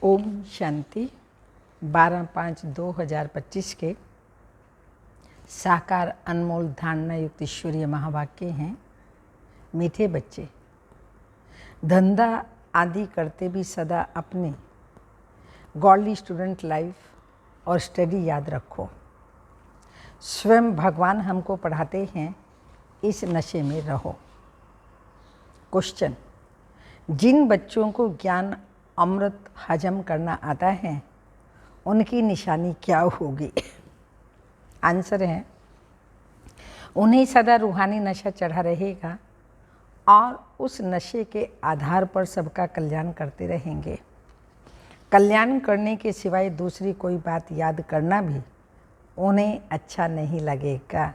ओम शांति 12/5/2025 के साकार अनमोल धारणा युक्त ईश्वरीय महावाक्य हैं। मीठे बच्चे, धंधा आदि करते भी सदा अपने गॉडली स्टूडेंट लाइफ और स्टडी याद रखो। स्वयं भगवान हमको पढ़ाते हैं, इस नशे में रहो। क्वेश्चन: जिन बच्चों को ज्ञान अमृत हजम करना आता है, उनकी निशानी क्या होगी? आंसर है, उन्हें सदा रूहानी नशा चढ़ा रहेगा और उस नशे के आधार पर सबका कल्याण करते रहेंगे। कल्याण करने के सिवाय दूसरी कोई बात याद करना भी उन्हें अच्छा नहीं लगेगा।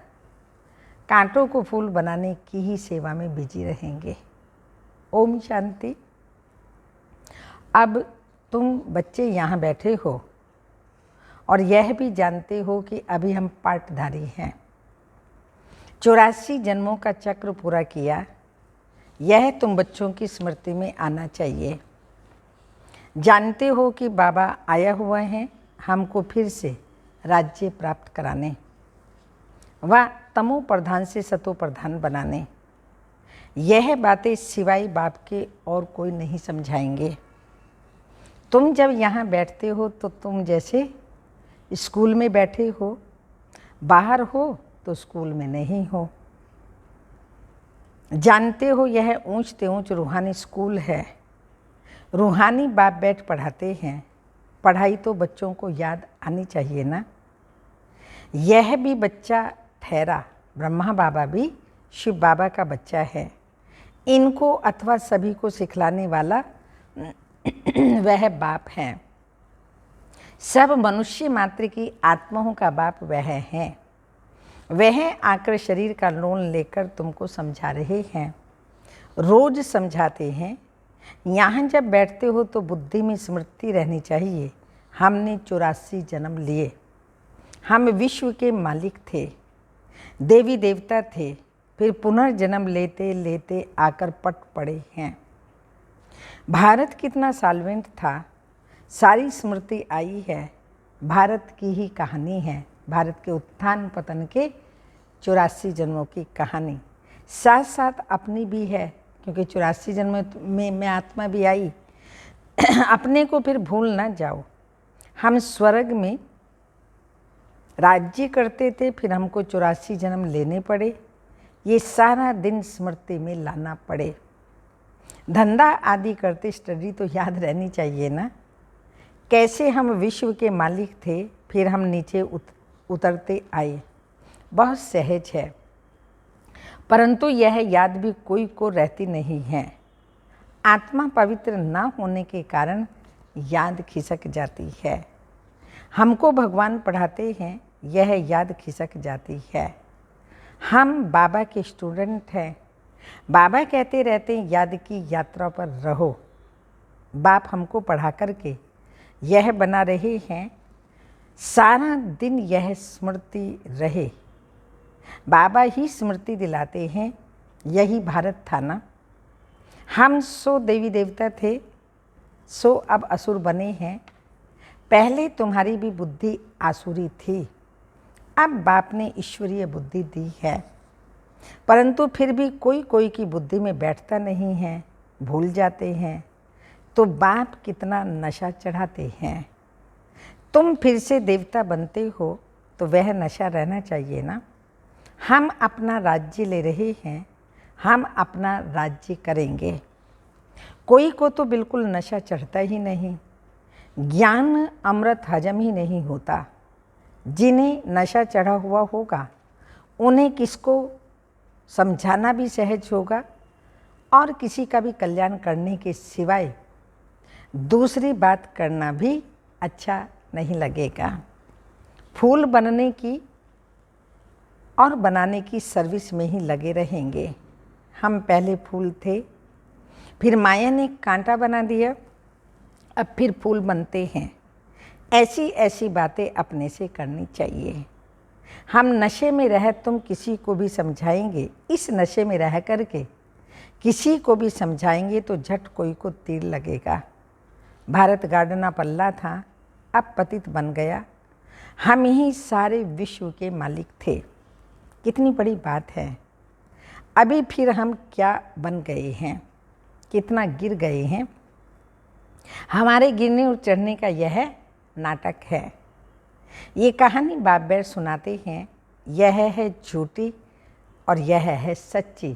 कांटों को फूल बनाने की ही सेवा में बिजी रहेंगे। ओम शांति। अब तुम बच्चे यहाँ बैठे हो और यह भी जानते हो कि अभी हम पाटधारी हैं। 84 जन्मों का चक्र पूरा किया, यह तुम बच्चों की स्मृति में आना चाहिए। जानते हो कि बाबा आया हुआ है हमको फिर से राज्य प्राप्त कराने, व तमो प्रधान से सतो प्रधान बनाने। यह बातें सिवाय बाप के और कोई नहीं समझाएंगे। तुम जब यहाँ बैठते हो तो तुम जैसे स्कूल में बैठे हो, बाहर हो तो स्कूल में नहीं हो। जानते हो यह ऊंच ते ऊंच रूहानी स्कूल है। रूहानी बाप बैठ पढ़ाते हैं। पढ़ाई तो बच्चों को याद आनी चाहिए ना। यह भी बच्चा ठहरा, ब्रह्मा बाबा भी शिव बाबा का बच्चा है। इनको अथवा सभी को सिखलाने वाला वह बाप है। सब मनुष्य मात्र की आत्माओं का बाप वह है। वह आकर शरीर का लोन लेकर तुमको समझा रहे हैं, रोज समझाते हैं। यहाँ जब बैठते हो तो बुद्धि में स्मृति रहनी चाहिए, हमने 84 जन्म लिए। हम विश्व के मालिक थे, देवी देवता थे, फिर पुनर्जन्म लेते लेते आकर पट पड़े हैं। भारत कितना साल्वेंट था, सारी स्मृति आई है। भारत की ही कहानी है, भारत के उत्थान पतन के 84 जन्मों की कहानी। साथ साथ अपनी भी है, क्योंकि 84 जन्म में मैं आत्मा भी आई। अपने को फिर भूल ना जाओ। हम स्वर्ग में राज्य करते थे, फिर हमको 84 जन्म लेने पड़े। ये सारा दिन स्मृति में लाना पड़े। धंधा आदि करते स्टडी तो याद रहनी चाहिए ना। कैसे हम विश्व के मालिक थे, फिर हम नीचे उतरते आए। बहुत सहज है, परंतु यह याद भी कोई को रहती नहीं है। आत्मा पवित्र ना होने के कारण याद खिसक जाती है। हमको भगवान पढ़ाते हैं, यह याद खिसक जाती है। हम बाबा के स्टूडेंट हैं। बाबा कहते रहते हैं याद की यात्रा पर रहो। बाप हमको पढ़ा करके यह बना रहे हैं, सारा दिन यह स्मृति रहे। बाबा ही स्मृति दिलाते हैं। यही भारत था ना। हम सो देवी देवता थे, सो अब असुर बने हैं। पहले तुम्हारी भी बुद्धि आसुरी थी, अब बाप ने ईश्वरीय बुद्धि दी है। परंतु फिर भी कोई कोई की बुद्धि में बैठता नहीं है, भूल जाते हैं। तो बाप कितना नशा चढ़ाते हैं। तुम फिर से देवता बनते हो तो वह नशा रहना चाहिए ना। हम अपना राज्य ले रहे हैं, हम अपना राज्य करेंगे। कोई को तो बिल्कुल नशा चढ़ता ही नहीं, ज्ञान अमृत हजम ही नहीं होता। जिन्हें नशा चढ़ा हुआ होगा उन्हें किसको समझाना भी सहज होगा और किसी का भी कल्याण करने के सिवाय दूसरी बात करना भी अच्छा नहीं लगेगा। फूल बनने की और बनाने की सर्विस में ही लगे रहेंगे। हम पहले फूल थे, फिर माया ने कांटा बना दिया, अब फिर फूल बनते हैं। ऐसी ऐसी बातें अपने से करनी चाहिए। हम नशे में रह तुम किसी को भी समझाएंगे, इस नशे में रह करके किसी को भी समझाएंगे तो झट कोई को तीर लगेगा। भारत गाड़ना पल्ला था, अब पतित बन गया, हम ही सारे विश्व के मालिक थे। कितनी बड़ी बात है। अभी फिर हम क्या बन गए हैं, कितना गिर गए हैं। हमारे गिरने और चढ़ने का यह नाटक है। ये कहानी बाप बैर सुनाते हैं, यह है झूठी और यह है सच्ची।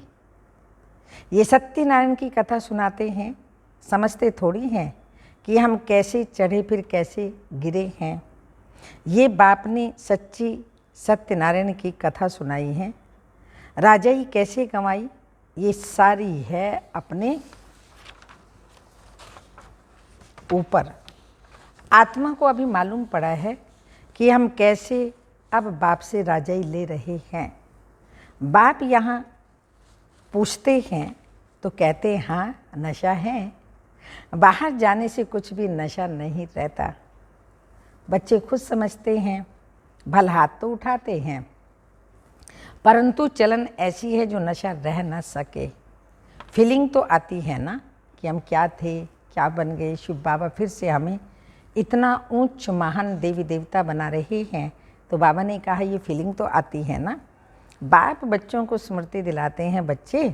ये सत्यनारायण की कथा सुनाते हैं, समझते थोड़ी हैं कि हम कैसे चढ़े फिर कैसे गिरे हैं। ये बाप ने सच्ची सत्यनारायण की कथा सुनाई है। राजाई कैसे कमाई, ये सारी है अपने ऊपर। आत्मा को अभी मालूम पड़ा है कि हम कैसे अब बाप से राजाई ले रहे हैं। बाप यहाँ पूछते हैं तो कहते हैं हाँ नशा है। बाहर जाने से कुछ भी नशा नहीं रहता। बच्चे खुद समझते हैं, भल हाथ तो उठाते हैं, परंतु चलन ऐसी है जो नशा रह न सके। फीलिंग तो आती है ना कि हम क्या थे, क्या बन गए। शिव बाबा फिर से हमें इतना ऊंच महान देवी देवता बना रहे हैं, तो बाबा ने कहा ये फीलिंग तो आती है ना। बाप बच्चों को स्मृति दिलाते हैं, बच्चे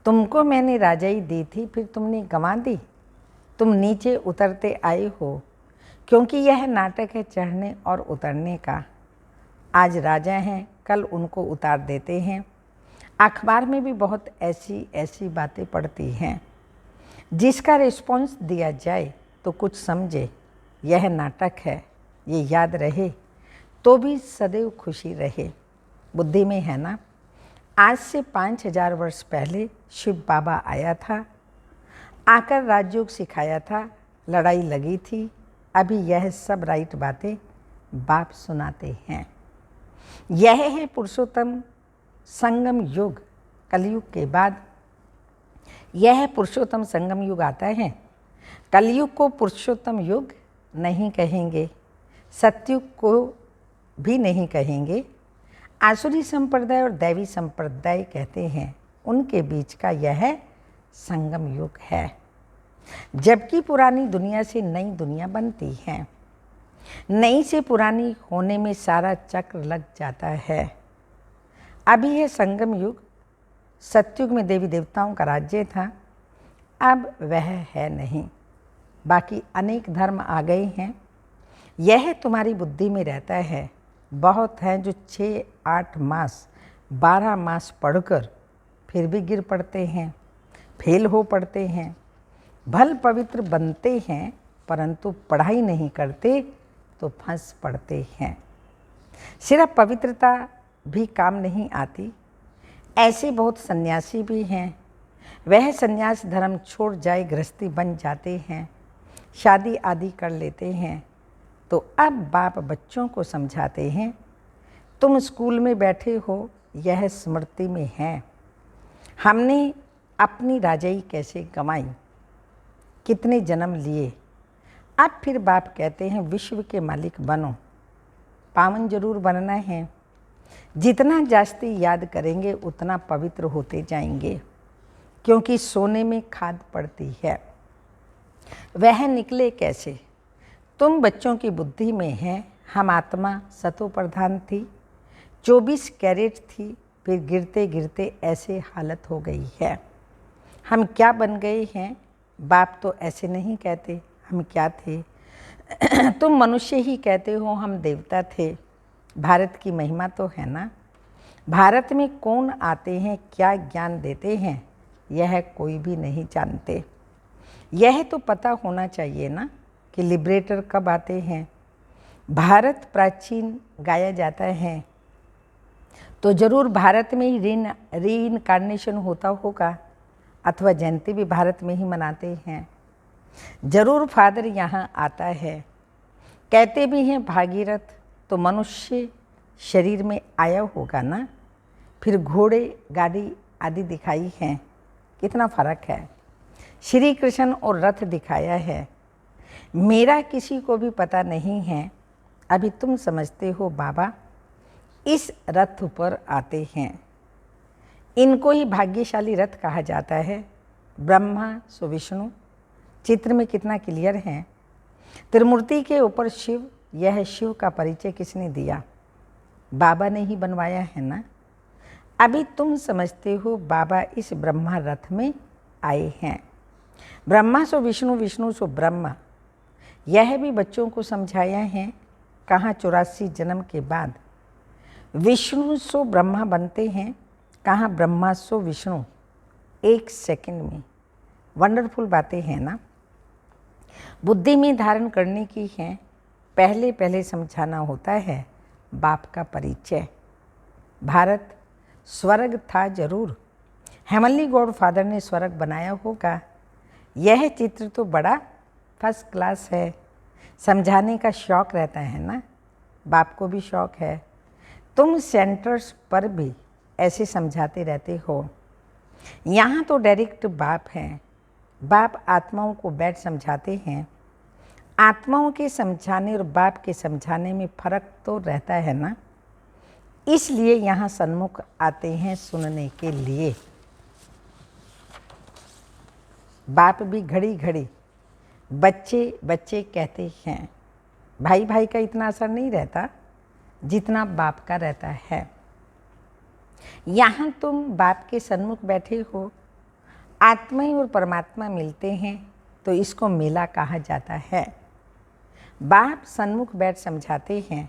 तुमको मैंने राजाई दी थी, फिर तुमने गंवा दी। तुम नीचे उतरते आए हो, क्योंकि यह नाटक है चढ़ने और उतरने का। आज राजा हैं, कल उनको उतार देते हैं। अखबार में भी बहुत ऐसी ऐसी बातें पढ़ती हैं, जिसका रिस्पॉन्स दिया जाए तो कुछ समझे। यह नाटक है, ये याद रहे तो भी सदैव खुशी रहे। बुद्धि में है ना। आज से 5000 वर्ष पहले शिव बाबा आया था, आकर राजयोग सिखाया था, लड़ाई लगी थी। अभी यह सब राइट बातें बाप सुनाते हैं। यह है पुरुषोत्तम संगम युग। कलयुग के बाद यह पुरुषोत्तम संगम युग आता है। कलयुग को पुरुषोत्तम युग नहीं कहेंगे, सतयुग को भी नहीं कहेंगे। आसुरी संप्रदाय और दैवी संप्रदाय कहते हैं, उनके बीच का यह संगम युग है। जबकि पुरानी दुनिया से नई दुनिया बनती है, नई से पुरानी होने में सारा चक्र लग जाता है। अभी है संगम युग। सतयुग में देवी देवताओं का राज्य था, अब वह है नहीं। बाकी अनेक धर्म आ गए हैं। यह तुम्हारी बुद्धि में रहता है। बहुत हैं जो 6-8 मास 12 मास पढ़कर फिर भी गिर पड़ते हैं, फेल हो पड़ते हैं। भल पवित्र बनते हैं, परंतु पढ़ाई नहीं करते तो फंस पड़ते हैं। सिर्फ पवित्रता भी काम नहीं आती। ऐसे बहुत सन्यासी भी हैं, वह सन्यास धर्म छोड़ जाए गृहस्थी बन जाते हैं, शादी आदि कर लेते हैं। तो अब बाप बच्चों को समझाते हैं, तुम स्कूल में बैठे हो, यह स्मृति में है। हमने अपनी राजाई कैसे कमाई, कितने जन्म लिए। अब फिर बाप कहते हैं विश्व के मालिक बनो। पावन जरूर बनना है। जितना जास्ती याद करेंगे उतना पवित्र होते जाएंगे, क्योंकि सोने में खाद पड़ती है। वह निकले कैसे। तुम बच्चों की बुद्धि में है, हम आत्मा सतो प्रधान थी, 24 कैरेट थी, फिर गिरते गिरते ऐसे हालत हो गई है। हम क्या बन गए हैं। बाप तो ऐसे नहीं कहते हम क्या थे। तुम मनुष्य ही कहते हो, हम देवता थे। भारत की महिमा तो है ना। भारत में कौन आते हैं, क्या ज्ञान देते हैं, यह कोई भी नहीं जानते। यह तो पता होना चाहिए ना कि लिबरेटर कब आते हैं। भारत प्राचीन गाया जाता है, तो जरूर भारत में ही रीइनकार्नेशन होता होगा, अथवा जयंती भी भारत में ही मनाते हैं। जरूर फादर यहाँ आता है। कहते भी हैं भागीरथ तो मनुष्य शरीर में आया होगा ना। फिर घोड़े गाड़ी आदि दिखाई हैं, कितना फर्क है। श्री कृष्ण और रथ दिखाया है। मेरा किसी को भी पता नहीं है। अभी तुम समझते हो बाबा इस रथ पर आते हैं। इनको ही भाग्यशाली रथ कहा जाता है। ब्रह्मा सो विष्णु, चित्र में कितना क्लियर है। त्रिमूर्ति के ऊपर शिव, यह शिव का परिचय किसने दिया? बाबा ने ही बनवाया है ना। अभी तुम समझते हो बाबा इस ब्रह्मा रथ में आए हैं। ब्रह्मा सो विष्णु, विष्णु सो ब्रह्मा, यह भी बच्चों को समझाया है। कहाँ 84 जन्म के बाद विष्णु सो ब्रह्मा बनते हैं, कहाँ ब्रह्मा सो विष्णु, 1 सेकंड में। वंडरफुल बातें हैं ना। बुद्धि में धारण करने की है। पहले पहले समझाना होता है बाप का परिचय। भारत स्वर्ग था जरूर, हेमनली गॉड फादर ने स्वर्ग बनाया होगा। यह चित्र तो बड़ा फर्स्ट क्लास है। समझाने का शौक़ रहता है ना, बाप को भी शौक़ है। तुम सेंटर्स पर भी ऐसे समझाते रहते हो। यहाँ तो डायरेक्ट बाप हैं। बाप आत्माओं को बैठ समझाते हैं। आत्माओं के समझाने और बाप के समझाने में फ़र्क तो रहता है ना, इसलिए यहाँ सन्मुख आते हैं सुनने के लिए। बाप भी घड़ी घड़ी बच्चे बच्चे कहते हैं। भाई भाई का इतना असर नहीं रहता जितना बाप का रहता है। यहाँ तुम बाप के सन्मुख बैठे हो, आत्मा और परमात्मा मिलते हैं तो इसको मेला कहा जाता है। बाप सन्मुख बैठ समझाते हैं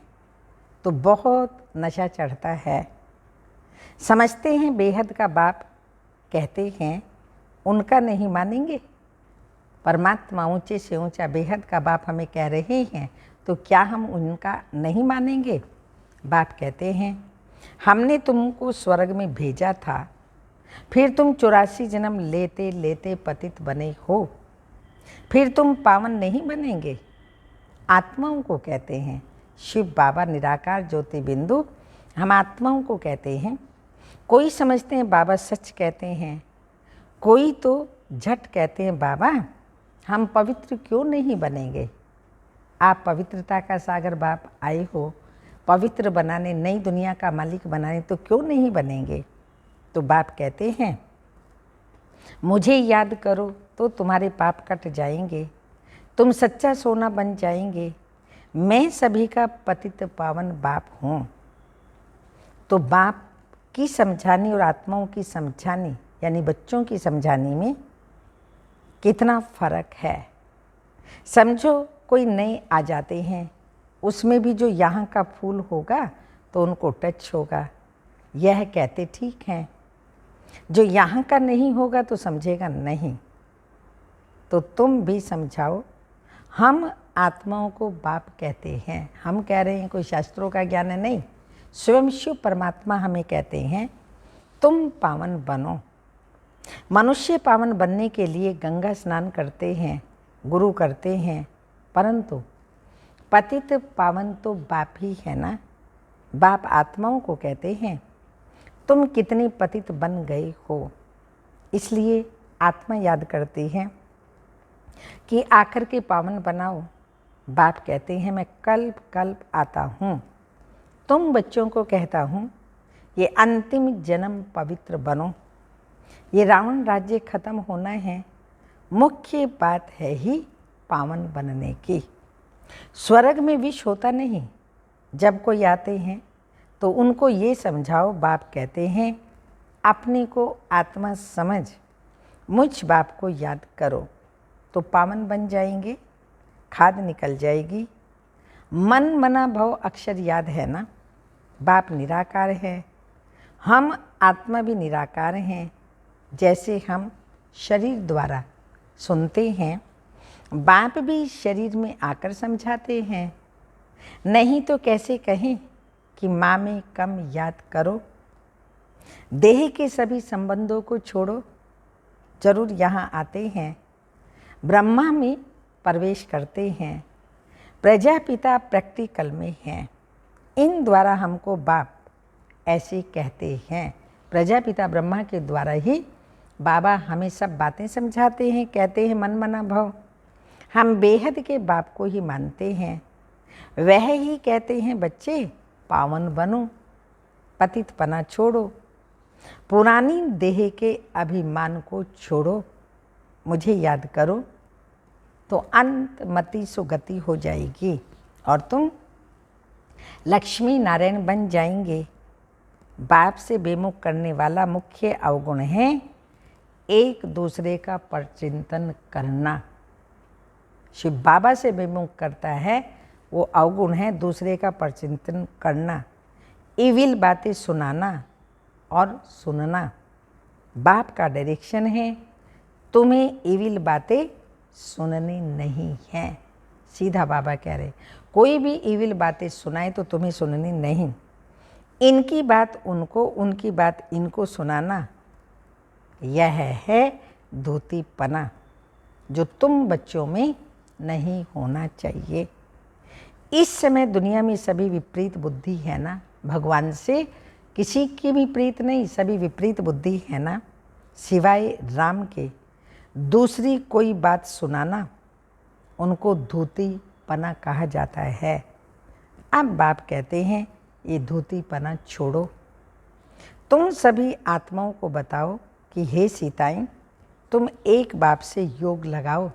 तो बहुत नशा चढ़ता है। समझते हैं बेहद का बाप, कहते हैं उनका नहीं मानेंगे। परमात्मा ऊंचे से ऊंचा बेहद का बाप हमें कह रहे हैं तो क्या हम उनका नहीं मानेंगे? बाप कहते हैं हमने तुमको स्वर्ग में भेजा था, फिर तुम 84 जन्म लेते लेते पतित बने हो, फिर तुम पावन नहीं बनेंगे। आत्माओं को कहते हैं शिव बाबा निराकार ज्योति बिंदु, हम आत्माओं को कहते हैं। कोई समझते हैं बाबा सच कहते हैं, कोई तो झट कहते हैं बाबा हम पवित्र क्यों नहीं बनेंगे। आप पवित्रता का सागर बाप आए हो, पवित्र बनाने, नई दुनिया का मालिक बनाने, तो क्यों नहीं बनेंगे। तो बाप कहते हैं मुझे याद करो तो तुम्हारे पाप कट जाएंगे, तुम सच्चा सोना बन जाएंगे। मैं सभी का पतित पावन बाप हूँ। तो बाप की समझानी और आत्माओं की समझानी यानी बच्चों की समझानी में कितना फ़र्क है। समझो कोई नए आ जाते हैं, उसमें भी जो यहाँ का फूल होगा तो उनको टच होगा, यह कहते ठीक हैं। जो यहाँ का नहीं होगा तो समझेगा नहीं। तो तुम भी समझाओ। हम आत्माओं को बाप कहते हैं। हम कह रहे हैं कोई शास्त्रों का ज्ञान है नहीं, स्वयं शिव परमात्मा हमें कहते हैं तुम पावन बनो। मनुष्य पावन बनने के लिए गंगा स्नान करते हैं, गुरु करते हैं, परंतु पतित पावन तो बाप ही है ना। बाप आत्माओं को कहते हैं तुम कितनी पतित बन गए हो। इसलिए आत्मा याद करती है कि आकर के पावन बनाओ। बाप कहते हैं मैं कल्प कल्प आता हूँ। तुम बच्चों को कहता हूँ ये अंतिम जन्म पवित्र बनो। ये रावण राज्य खत्म होना है, मुख्य बात है ही पावन बनने की। स्वर्ग में विष होता नहीं। जब कोई आते हैं तो उनको ये समझाओ, बाप कहते हैं अपने को आत्मा समझ मुझ बाप को याद करो तो पावन बन जाएंगे, खाद निकल जाएगी। मन मना भव अक्षर याद है ना। बाप निराकार है, हम आत्मा भी निराकार हैं। जैसे हम शरीर द्वारा सुनते हैं, बाप भी शरीर में आकर समझाते हैं। नहीं तो कैसे कहें कि माँ में कम याद करो। देह के सभी संबंधों को छोड़ो। जरूर यहाँ आते हैं, ब्रह्मा में प्रवेश करते हैं। प्रजापिता प्रैक्टिकल में हैं। इन द्वारा हमको बाप ऐसे कहते हैं। प्रजापिता ब्रह्मा के द्वारा ही बाबा हमें सब बातें समझाते हैं। कहते हैं मन मना भव। हम बेहद के बाप को ही मानते हैं। वह ही कहते हैं बच्चे पावन बनो, पतितपना छोड़ो, पुरानी देह के अभिमान को छोड़ो, मुझे याद करो तो अंत मति सुगति हो जाएगी और तुम लक्ष्मी नारायण बन जाएंगे। बाप से बेमुख करने वाला मुख्य अवगुण है एक दूसरे का परचिंतन करना। शिव बाबा से बेमुख करता है वो अवगुण है दूसरे का परचिंतन करना, इविल बातें सुनाना और सुनना। बाप का डायरेक्शन है तुम्हें इविल बातें सुननी नहीं है। सीधा बाबा कह रहे कोई भी इविल बातें सुनाए तो तुम्हें सुननी नहीं। इनकी बात उनको, उनकी बात इनको सुनाना, यह है धूतीपना जो तुम बच्चों में नहीं होना चाहिए। इस समय दुनिया में सभी विपरीत बुद्धि है ना, भगवान से किसी की भी प्रीत नहीं, सभी विपरीत बुद्धि है ना। सिवाय राम के दूसरी कोई बात सुनाना उनको धूतीपना कहा जाता है। अब बाप कहते हैं ये धूतीपना छोड़ो। तुम सभी आत्माओं को बताओ कि हे सीताएं, तुम एक बाप से योग लगाओ।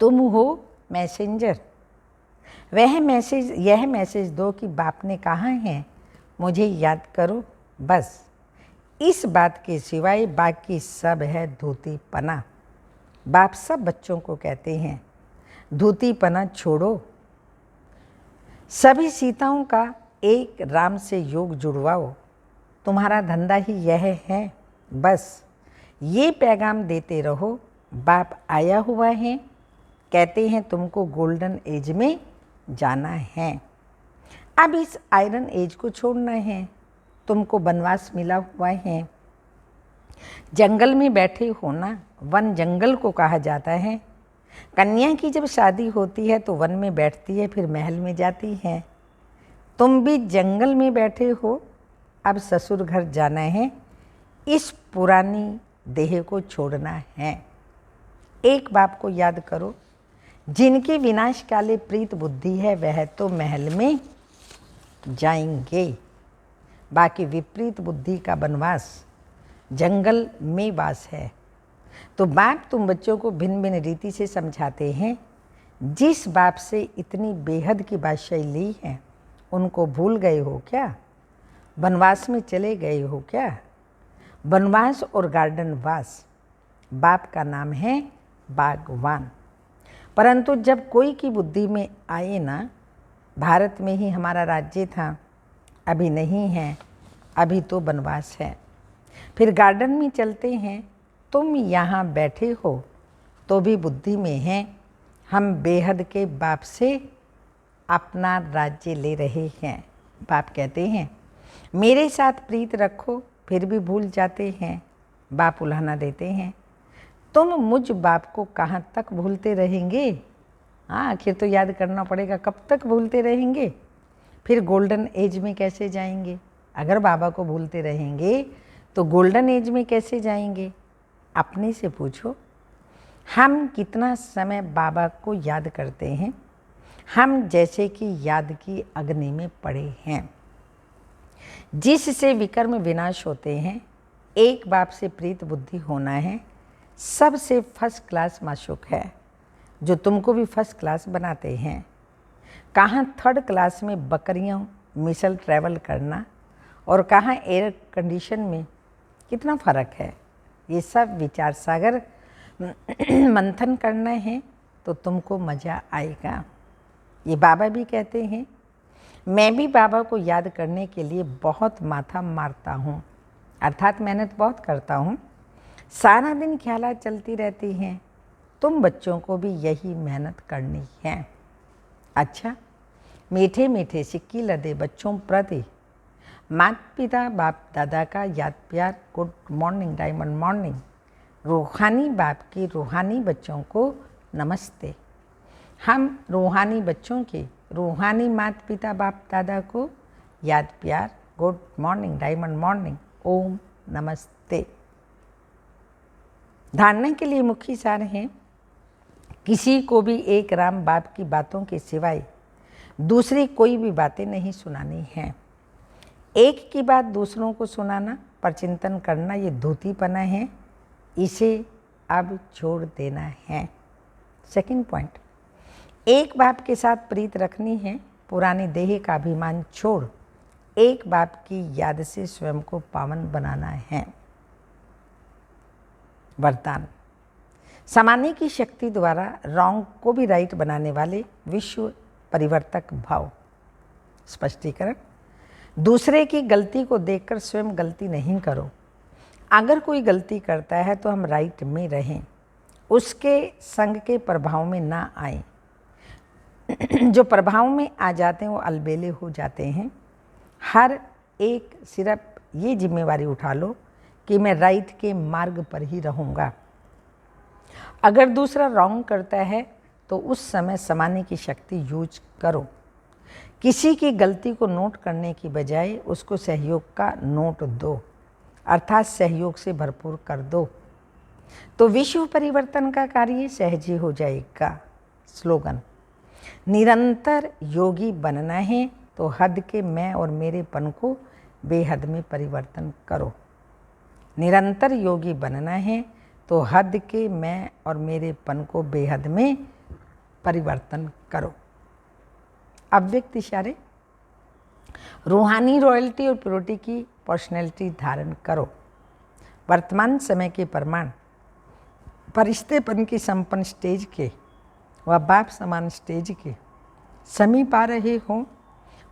तुम हो मैसेंजर, यह मैसेज दो कि बाप ने कहा है मुझे याद करो। बस इस बात के सिवाय बाकी सब है धूतीपना। बाप सब बच्चों को कहते हैं धूतीपना छोड़ो। सभी सीताओं का एक राम से योग जुड़वाओ। तुम्हारा धंधा ही यह है। बस ये पैगाम देते रहो बाप आया हुआ है, कहते हैं तुमको गोल्डन एज में जाना है। अब इस आयरन एज को छोड़ना है। तुमको वनवास मिला हुआ है। जंगल में बैठे हो ना, वन जंगल को कहा जाता है। कन्या की जब शादी होती है तो वन में बैठती है, फिर महल में जाती है। तुम भी जंगल में बैठे हो, अब ससुर घर जाना है। इस पुरानी देह को छोड़ना है। एक बाप को याद करो, जिनकी विनाशकाले प्रीत बुद्धि है वह तो महल में जाएंगे, बाकी विपरीत बुद्धि का वनवास जंगल में वास है। तो बाप तुम बच्चों को भिन्न भिन्न रीति से समझाते हैं। जिस बाप से इतनी बेहद की बादशाही ली है उनको भूल गए हो क्या? वनवास में चले गए हो क्या? वनवास और गार्डन वास, बाप का नाम है बागवान। परंतु जब कोई की बुद्धि में आए ना, भारत में ही हमारा राज्य था, अभी नहीं है, अभी तो वनवास है, फिर गार्डन में चलते हैं। तुम यहाँ बैठे हो तो भी बुद्धि में हैं हम बेहद के बाप से अपना राज्य ले रहे हैं। बाप कहते हैं मेरे साथ प्रीत रखो, फिर भी भूल जाते हैं। बाप उल्हाना देते हैं तुम मुझ बाप को कहाँ तक भूलते रहेंगे? हाँ, आखिर तो याद करना पड़ेगा, कब तक भूलते रहेंगे? फिर गोल्डन एज में कैसे जाएंगे? अगर बाबा को भूलते रहेंगे तो गोल्डन एज में कैसे जाएंगे? अपने से पूछो, हम कितना समय बाबा को याद करते हैं? हम जैसे कि याद की अग्नि में पड़े हैं, जिससे विकर्म विनाश होते हैं। एक बाप से प्रीत बुद्धि होना है सबसे फर्स्ट क्लास माशूक है, जो तुमको भी फर्स्ट क्लास बनाते हैं। कहाँ थर्ड क्लास में बकरियों मिसल ट्रैवल करना और कहाँ एयर कंडीशन में, कितना फ़र्क है। ये सब विचार सागर मंथन करना है तो तुमको मज़ा आएगा। ये बाबा भी कहते हैं मैं भी बाबा को याद करने के लिए बहुत माथा मारता हूँ, अर्थात मेहनत बहुत करता हूँ। सारा दिन ख्यालात चलती रहती हैं। तुम बच्चों को भी यही मेहनत करनी है। अच्छा, मीठे मीठे सिक्की लदे बच्चों प्रति माता पिता बाप दादा का याद प्यार, गुड मॉर्निंग, डायमंड मॉर्निंग। रूहानी बाप की रूहानी बच्चों को नमस्ते। हम रूहानी बच्चों के रूहानी माता पिता बाप दादा को याद प्यार, गुड मॉर्निंग, डायमंड मॉर्निंग, ओम नमस्ते। धारणा के लिए मुख्य सार हैं किसी को भी एक राम बाप की बातों के सिवाय दूसरी कोई भी बातें नहीं सुनानी हैं। एक की बात दूसरों को सुनाना, परचिंतन करना, ये धूतीपना है, इसे अब छोड़ देना है। सेकंड पॉइंट, एक बाप के साथ प्रीत रखनी है, पुरानी देह का अभिमान छोड़ एक बाप की याद से स्वयं को पावन बनाना है। वरदान, समाने की शक्ति द्वारा रॉन्ग को भी राइट बनाने वाले विश्व परिवर्तक भाव। स्पष्टीकरण, दूसरे की गलती को देखकर स्वयं गलती नहीं करो। अगर कोई गलती करता है तो हम राइट में रहें, उसके संग के प्रभाव में ना आए। जो प्रभाव में आ जाते हैं वो अलबेले हो जाते हैं। हर एक सिर्फ ये जिम्मेवारी उठा लो कि मैं राइट के मार्ग पर ही रहूँगा। अगर दूसरा रॉन्ग करता है तो उस समय समाने की शक्ति यूज करो। किसी की गलती को नोट करने की बजाय उसको सहयोग का नोट दो, अर्थात सहयोग से भरपूर कर दो, तो विश्व परिवर्तन का कार्य सहज ही हो जाएगा। स्लोगन, निरंतर योगी बनना है तो हद के मैं और मेरेपन को बेहद में परिवर्तन करो। निरंतर योगी बनना है तो हद के मैं और मेरेपन को बेहद में परिवर्तन करो। अव्यक्त इशारे, रूहानी रॉयल्टी और प्योरिटी की पर्सनैलिटी धारण करो। वर्तमान समय के प्रमाण फरिश्तेपन की संपन्न स्टेज के व बाप समान स्टेज के समीप आ रहे हों,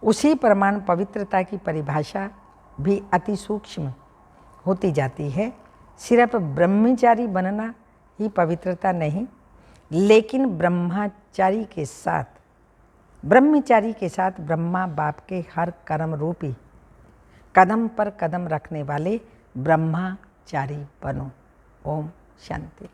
उसी प्रमाण पवित्रता की परिभाषा भी अति सूक्ष्म होती जाती है। सिर्फ ब्रह्मचारी बनना ही पवित्रता नहीं, लेकिन ब्रह्मचारी के साथ ब्रह्मा बाप के हर कर्म रूपी कदम पर कदम रखने वाले ब्रह्मचारी बनो। ओम शांति।